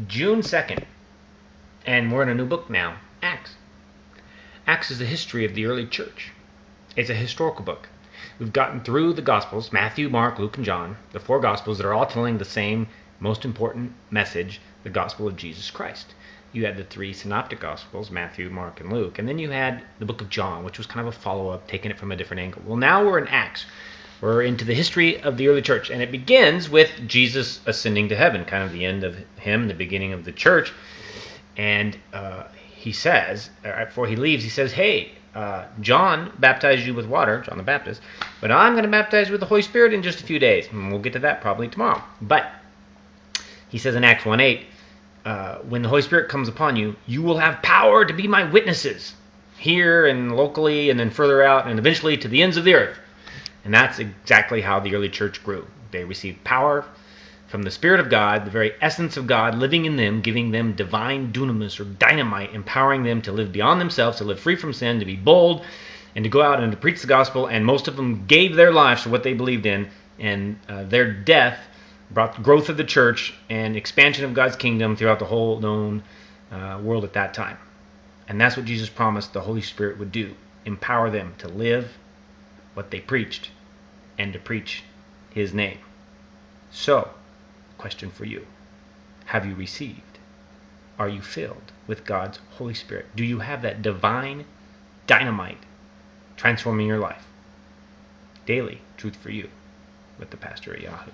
June 2nd, and we're in a new book now, Acts. Acts is the history of the early church. It's a historical book. We've gotten through the Gospels, Matthew, Mark, Luke, and John, the four Gospels that are all telling the same most important message, the gospel of Jesus Christ. You had the three synoptic Gospels, Matthew, Mark, and Luke, and then you had the book of John, which was kind of a follow-up, taking it from a different angle. Well, now we're in Acts. We're into the history of the early church, and it begins with Jesus ascending to heaven, kind of the end of him, the beginning of the church. And he says, before he leaves, he says, hey, John baptized you with water, John the Baptist, but I'm going to baptize you with the Holy Spirit in just a few days. And we'll get to that probably tomorrow. But he says in Acts 1:8, when the Holy Spirit comes upon you, you will have power to be my witnesses here and locally and then further out and eventually to the ends of the earth. And that's exactly how the early church grew. They received power from the Spirit of God, the very essence of God living in them, giving them divine dunamis or dynamite, empowering them to live beyond themselves, to live free from sin, to be bold, and to go out and to preach the gospel. And most of them gave their lives to what they believed in, and their death brought the growth of the church and expansion of God's kingdom throughout the whole known world at that time. And that's what Jesus promised the Holy Spirit would do, empower them to live what they preached and to preach his name. So, question for you. Have you received? Are you filled with God's Holy Spirit? Do you have that divine dynamite transforming your life? Daily Truth for You with the Pastor at Yahoo.